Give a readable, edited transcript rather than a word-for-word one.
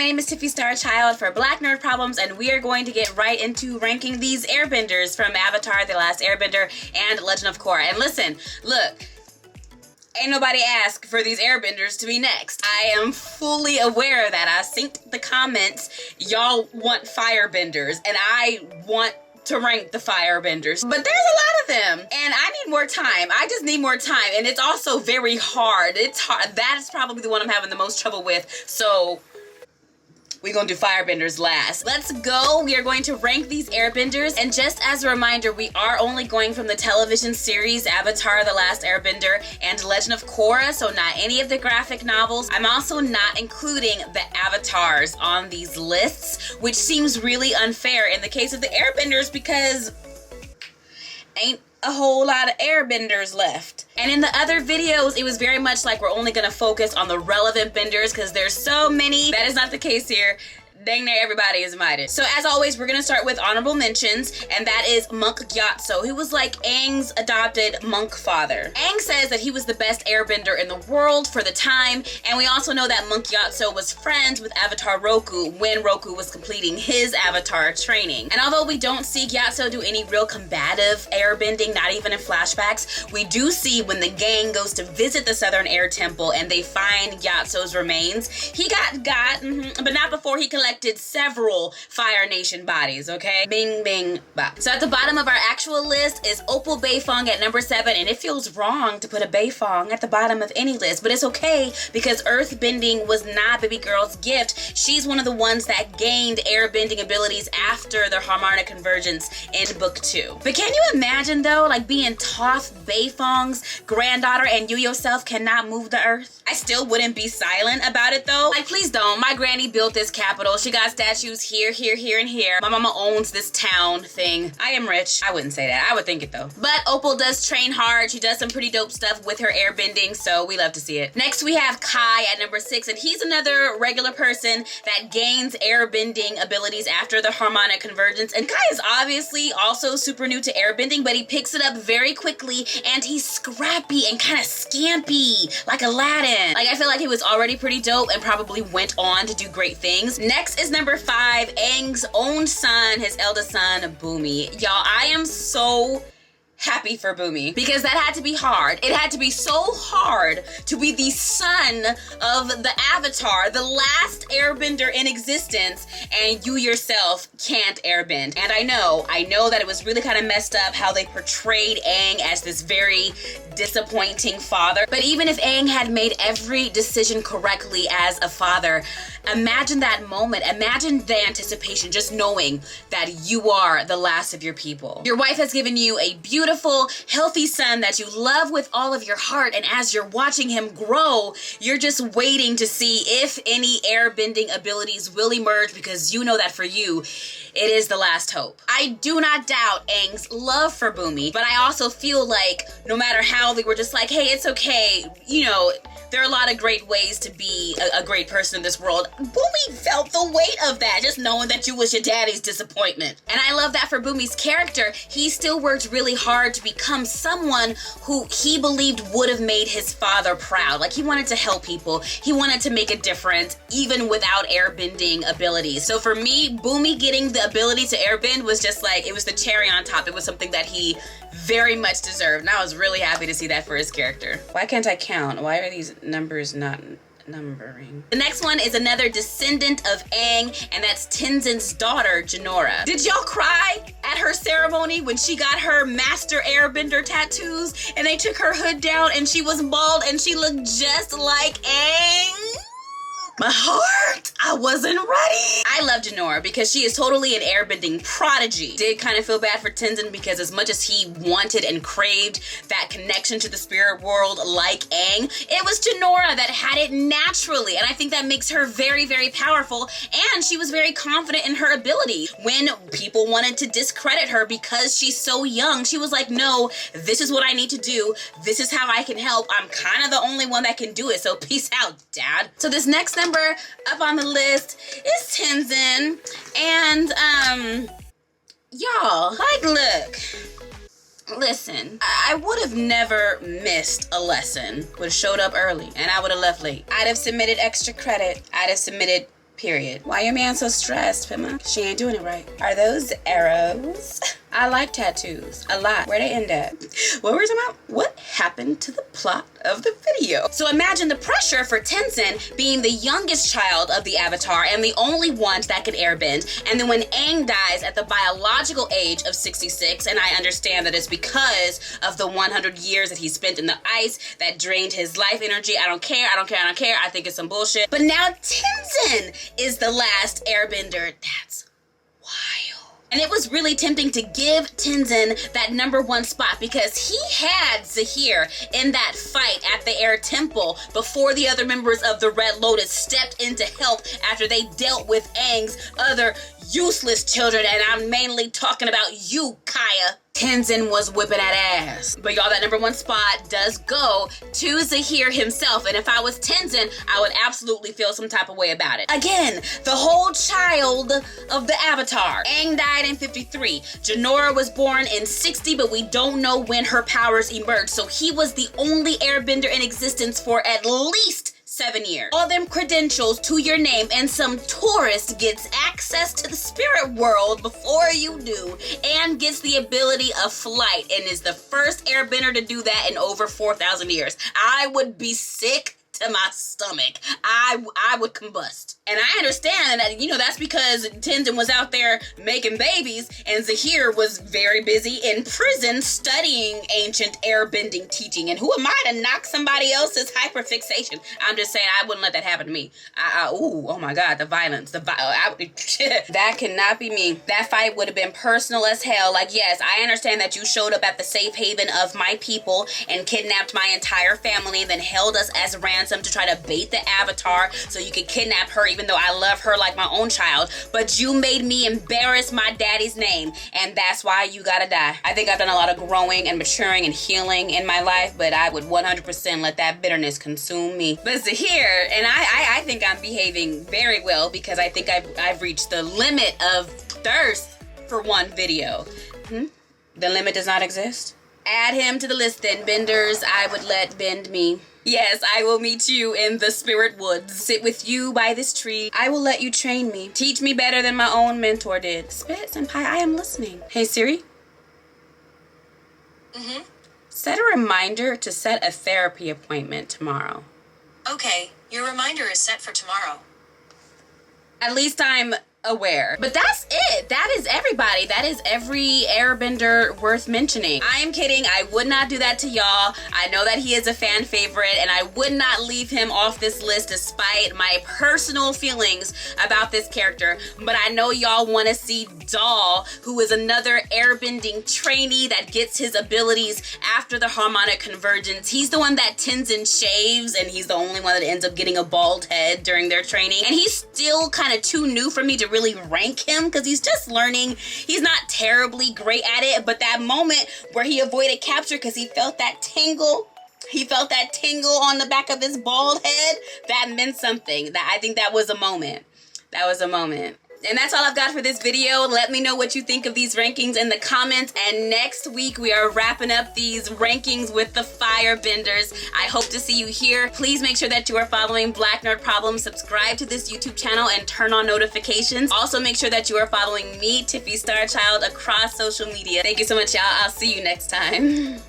my name is Tiffy Star Child for Black Nerd Problems, and we are going to get right into ranking these Airbenders from Avatar: The Last Airbender and Legend of Korra. And listen, look, ain't nobody asked for these Airbenders to be next. I am fully aware that I synced the comments. Y'all want Firebenders, and I want to rank the Firebenders, but there's a lot of them, and I need more time. I just need more time, and it's also very hard. It's hard. That is probably the one I'm having the most trouble with, so we're gonna do Firebenders last. Let's go. We are going to rank these Airbenders, and just as a reminder, we are only going from the television series Avatar: The Last Airbender and Legend of Korra, so not any of the graphic novels. I'm also not including the avatars on these lists, which seems really unfair in the case of the Airbenders because ain't a whole lot of Airbenders left. And in the other videos, it was very much like we're only gonna focus on the relevant benders because there's so many. That is not the case here. Dang near everybody is invited. So as always, we're gonna start with honorable mentions, and that is Monk Gyatso, who was like Aang's adopted monk father. Aang says that he was the best airbender in the world for the time, and we also know that Monk Gyatso was friends with Avatar Roku when Roku was completing his Avatar training. And although we don't see Gyatso do any real combative airbending, not even in flashbacks, we do see when the gang goes to visit the Southern Air Temple and they find Gyatso's remains, he got, but not before he collected several Fire Nation bodies, okay? Bing, bing, bop. So at the bottom of our actual list is Opal Beifong at number 7, and it feels wrong to put a Beifong at the bottom of any list, but it's okay because earthbending was not baby girl's gift. She's one of the ones that gained airbending abilities after the harmonic convergence in book 2. But can you imagine though, like being Toph Beifong's granddaughter and you yourself cannot move the earth? I still wouldn't be silent about it though. Like, please don't. My granny built this capital. She got statues here, here, here, and here. My mama owns this town thing. I am rich. I wouldn't say that. I would think it though. But Opal does train hard. She does some pretty dope stuff with her airbending, so we love to see it. Next we have Kai at number 6, and he's another regular person that gains airbending abilities after the harmonic convergence. And Kai is obviously also super new to airbending, but he picks it up very quickly, and he's scrappy and kind of scampy, like Aladdin. Like, I feel like he was already pretty dope and probably went on to do great things. Next is number 5, Aang's own son, his eldest son, Bumi. Y'all, I am so happy for Bumi because that had to be hard. It had to be so hard to be the son of the Avatar, the last airbender in existence, and you yourself can't airbend. And I know that it was really kind of messed up how they portrayed Aang as this very disappointing father. But even if Aang had made every decision correctly as a father, imagine that moment. Imagine the anticipation, just knowing that you are the last of your people. Your wife has given you a beautiful, healthy son that you love with all of your heart, and as you're watching him grow, you're just waiting to see if any airbending abilities will emerge because you know that for you, it is the last hope. I do not doubt Aang's love for Bumi, but I also feel like no matter how they were just like, hey, it's okay, you know, there are a lot of great ways to be a great person in this world. Bumi felt the weight of that, just knowing that you was your daddy's disappointment. And I love that for Bumi's character, he still worked really hard to become someone who he believed would have made his father proud. Like, he wanted to help people. He wanted to make a difference, even without airbending abilities. So for me, Bumi getting the ability to airbend was just like, it was the cherry on top. It was something that he very much deserved, and I was really happy to see that for his character. Why can't I count? Why are these numbers not numbering? The next one is another descendant of Aang, and that's Tenzin's daughter, Jinora. Did y'all cry at her ceremony when she got her master airbender tattoos and they took her hood down and she was bald and she looked just like Aang? My heart, I wasn't ready. I love Jinora because she is totally an airbending prodigy. Did kind of feel bad for Tenzin because as much as he wanted and craved that connection to the spirit world like Aang, it was Jinora that had it naturally. And I think that makes her very, very powerful. And she was very confident in her ability. When people wanted to discredit her because she's so young, she was like, no, this is what I need to do. This is how I can help. I'm kind of the only one that can do it. So peace out, Dad. So this next number up on the list is Tenzin, and y'all, like, look, listen, I would have never missed a lesson, would have showed up early, and I would have left late. I'd have submitted extra credit, I'd have submitted Period. Why your man so stressed, Pima? She ain't doing it right. Are those arrows? I like tattoos a lot. Where they end at? What were we talking about? What happened to the plot of the video? So imagine the pressure for Tenzin being the youngest child of the Avatar and the only one that could airbend. And then when Aang dies at the biological age of 66, and I understand that it's because of the 100 years that he spent in the ice that drained his life energy. I don't care. I think it's some bullshit. But now Tenzin is the last airbender. That's wild. And it was really tempting to give Tenzin that #1 spot because he had Zahir in that fight at the Air Temple before the other members of the Red Lotus stepped in to help after they dealt with Aang's other useless children. And I'm mainly talking about you, Kaya. Tenzin was whipping that ass. But y'all, that #1 spot does go to Zahir himself. And if I was Tenzin, I would absolutely feel some type of way about it. Again, the whole child of the Avatar. Aang died in 53. Jinora was born in 60, but we don't know when her powers emerged. So he was the only airbender in existence for at least 7 years. All them credentials to your name, and some tourist gets access to the spirit world before you do, and gets the ability of flight, and is the first airbender to do that in over 4,000 years. I would be sick to my stomach. I would combust. And I understand that, you know, that's because Tenzin was out there making babies and Zahir was very busy in prison studying ancient airbending teaching. And who am I to knock somebody else's hyperfixation? I'm just saying I wouldn't let that happen to me. Oh my God, the violence. That cannot be me. That fight would have been personal as hell. Like, yes, I understand that you showed up at the safe haven of my people and kidnapped my entire family and then held us as ransom to try to bait the Avatar so you could kidnap her, even though I love her like my own child. But you made me embarrass my daddy's name, and that's why you gotta die. I think I've done a lot of growing and maturing and healing in my life, but I would 100% let that bitterness consume me. But Zahir, and I think I'm behaving very well because I think I've reached the limit of thirst for one video. The limit does not exist. Add him to the list then, Benders. I would let bend me. Yes, I will meet you in the spirit woods. Sit with you by this tree. I will let you train me. Teach me better than my own mentor did. Spit, Senpai, I am listening. Hey, Siri? Set a reminder to set a therapy appointment tomorrow. Okay, your reminder is set for tomorrow. At least I'm aware. But that's it. That is everybody. That is every airbender worth mentioning. I am kidding. I would not do that to y'all. I know that he is a fan favorite and I would not leave him off this list despite my personal feelings about this character. But I know y'all want to see Doll, who is another airbending trainee that gets his abilities after the harmonic convergence. He's the one that Tenzin shaves and he's the only one that ends up getting a bald head during their training. And he's still kind of too new for me to really rank him because he's just learning. He's not terribly great at it, but that moment where he avoided capture because he felt that tingle on the back of his bald head, that meant something. I think that was a moment. That was a moment. And that's all I've got for this video. Let me know what you think of these rankings in the comments. And next week, we are wrapping up these rankings with the Firebenders. I hope to see you here. Please make sure that you are following Black Nerd Problems. Subscribe to this YouTube channel and turn on notifications. Also, make sure that you are following me, Tiffy Starchild, across social media. Thank you so much, y'all. I'll see you next time.